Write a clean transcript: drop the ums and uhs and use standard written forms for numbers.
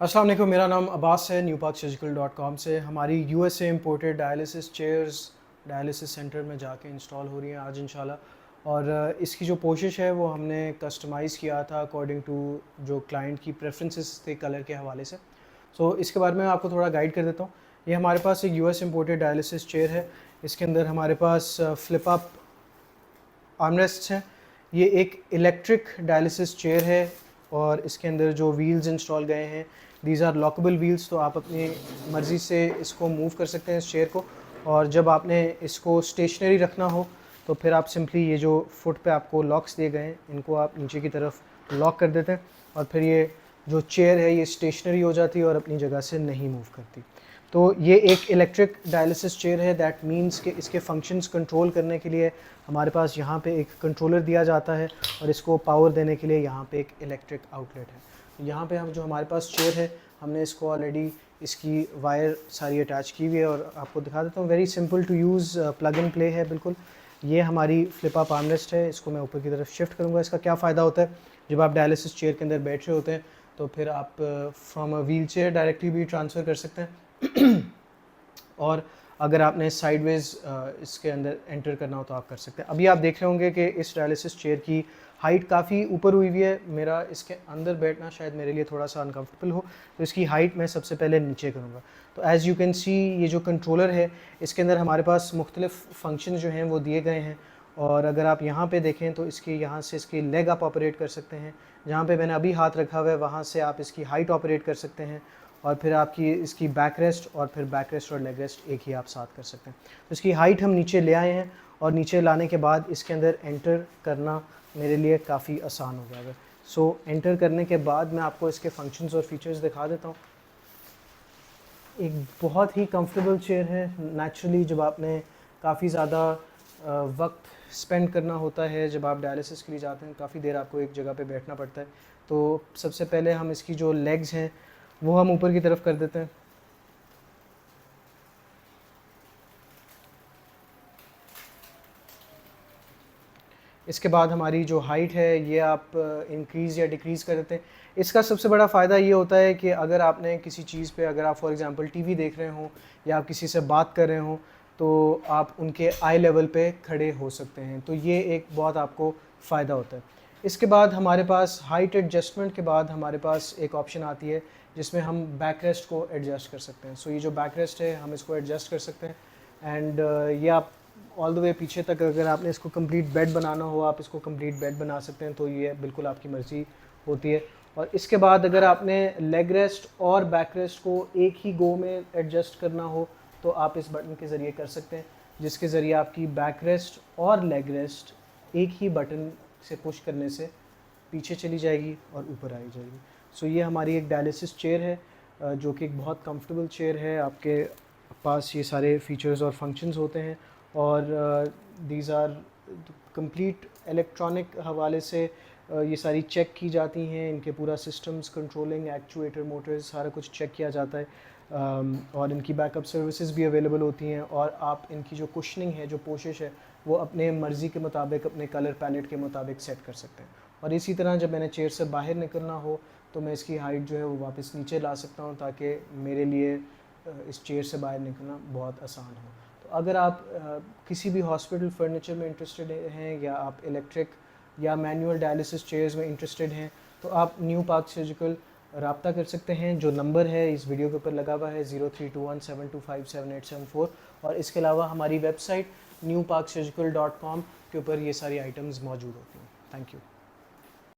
अस्सलाम वालेकुम, मेरा नाम अब्बास है newparksurgical.com से। हमारी USA imported dialysis chairs dialysis centre में जाके इंस्टॉल हो रही हैं आज इंशाल्लाह। और इसकी जो कोशिश है वो हमने कस्टमाइज़ किया था अकॉर्डिंग टू जो क्लाइंट की प्रेफरेंसेस थे कलर के हवाले से। इसके बारे में आपको थोड़ा गाइड कर देता हूँ। ये हमारे पास एक यूएस इम्पोर्टेड डायलिसिस चेयर है। इसके अंदर हमारे पास फ्लिप अप आर्मरेस्ट्स हैं। ये एक इलेक्ट्रिक डायलिसिस चेयर है और इसके अंदर जो व्हील्स इंस्टॉल गए हैं दीज आर लॉकेबल व्हील्स, तो आप अपनी मर्ज़ी से इसको मूव कर सकते हैं इस चेयर को। और जब आपने इसको स्टेशनरी रखना हो तो फिर आप सिंपली ये जो फुट पे आपको लॉक्स दिए गए हैं इनको आप नीचे की तरफ लॉक कर देते हैं और फिर ये जो चेयर है ये स्टेशनरी हो जाती है और अपनी जगह से नहीं मूव करती। तो ये एक इलेक्ट्रिक डायलिसिस चेयर है। दैट मीन्स कि इसके फंक्शंस कंट्रोल करने के लिए हमारे पास यहाँ पे एक कंट्रोलर दिया जाता है और इसको पावर देने के लिए यहाँ पे एक इलेक्ट्रिक आउटलेट है। तो यहाँ पे हम जो हमारे पास चेयर है हमने इसको ऑलरेडी इसकी वायर सारी अटैच की हुई है और आपको दिखा देता हूँ। Very simple to use, plug and play है बिल्कुल। ये हमारी फ्लिप अप आर्मरेस्ट है, इसको मैं ऊपर की तरफ शिफ्ट करूँगा। इसका क्या फ़ायदा होता है, जब आप डायलिसिस चेयर के अंदर बैठ रहे होते हैं तो फिर आप from a wheel chair directly भी ट्रांसफ़र कर सकते हैं और अगर आपने साइडवेज इसके अंदर एंटर करना हो तो आप कर सकते हैं। अभी आप देख रहे होंगे कि इस डायलिसिस चेयर की हाइट काफ़ी ऊपर हुई हुई है। मेरा इसके अंदर बैठना शायद मेरे लिए थोड़ा सा अनकंफर्टेबल हो, तो इसकी हाइट मैं सबसे पहले नीचे करूँगा। तो एज़ यू कैन सी ये जो कंट्रोलर है इसके अंदर हमारे पास मुख्तलिफ फंक्शन जो हैं वो दिए गए हैं। और अगर आप यहाँ पे देखें तो इसकी यहाँ से इसकी लेग आप ऑपरेट कर सकते हैं। जहाँ पे मैंने अभी हाथ रखा हुआ है वहाँ से आप इसकी हाइट ऑपरेट कर सकते हैं और फिर आपकी इसकी बैक रेस्ट और फिर बैक रेस्ट और लेग रेस्ट एक ही आप साथ कर सकते हैं। तो इसकी हाइट हम नीचे ले आए हैं और नीचे लाने के बाद इसके अंदर एंटर करना मेरे लिए काफ़ी आसान हो गया है। एंटर करने के बाद मैं आपको इसके फंक्शंस और फीचर्स दिखा देता हूँ। एक बहुत ही कंफर्टेबल चेयर है। नेचुरली जब आपने काफ़ी ज़्यादा वक्त स्पेंड करना होता है, जब आप डायलिसिस के लिए जाते हैं काफ़ी देर आपको एक जगह पे बैठना पड़ता है, तो सबसे पहले हम इसकी जो लेग्स हैं वो हम ऊपर की तरफ कर देते हैं। इसके बाद हमारी जो हाइट है ये आप इंक्रीज़ या डिक्रीज़ कर देते हैं। इसका सबसे बड़ा फ़ायदा ये होता है कि अगर आपने किसी चीज़ पे, अगर आप फॉर एग्ज़ाम्पल टीवी देख रहे हों या आप किसी से बात कर रहे हों तो आप उनके आई लेवल पे खड़े हो सकते हैं, तो ये एक बहुत आपको फ़ायदा होता है। इसके बाद हमारे पास हाइट एडजस्टमेंट के बाद हमारे पास एक ऑप्शन आती है जिसमें हम बैक रेस्ट को एडजस्ट कर सकते हैं। ये जो बैक रेस्ट है हम इसको एडजस्ट कर सकते हैं एंड ये आप ऑल द वे पीछे तक, अगर आपने इसको कंप्लीट बेड बनाना हो आप इसको कंप्लीट बेड बना सकते हैं, तो ये बिल्कुल आपकी मर्ज़ी होती है। और इसके बाद अगर आपने लेग रेस्ट और बैक रेस्ट को एक ही गो में एडजस्ट करना हो तो आप इस बटन के ज़रिए कर सकते हैं, जिसके ज़रिए आपकी बैक रेस्ट और लेग रेस्ट एक ही बटन से पुश करने से पीछे चली जाएगी और ऊपर आई जाएगी। ये हमारी एक डायलिसिस चेयर है जो कि एक बहुत कंफर्टेबल चेयर है। आपके पास ये सारे फीचर्स और फंक्शंस होते हैं और दीज आर कंप्लीट इलेक्ट्रॉनिक हवाले से ये सारी चेक की जाती हैं। इनके पूरा सिस्टम्स, कंट्रोलिंग, एक्चुएटर, मोटर्स सारा कुछ चेक किया जाता है और इनकी बैकअप सर्विसेज भी अवेलेबल होती हैं। और आप इनकी जो कुशनिंग है, जो पोशिश है, वो अपने मर्ज़ी के मुताबिक, अपने कलर पैलेट के मुताबिक सेट कर सकते हैं। और इसी तरह जब मैंने चेयर से बाहर निकलना हो तो मैं इसकी हाइट जो है वो वापस नीचे ला सकता हूँ ताकि मेरे लिए इस चेयर से बाहर निकलना बहुत आसान हो। तो अगर आप किसी भी हॉस्पिटल फर्नीचर में इंटरेस्टेड हैं या आप इलेक्ट्रिक या मैनुअल डायलिसिस चेयर्स में इंटरेस्टेड हैं तो आप न्यू पार्क सर्जिकल रब्ता कर सकते हैं। जो नंबर है इस वीडियो के ऊपर लगा हुआ है 032172577874। और इसके अलावा हमारी वेबसाइट newparksurgical.com के ऊपर ये सारी आइटम्स मौजूद होती हैं। Thank you.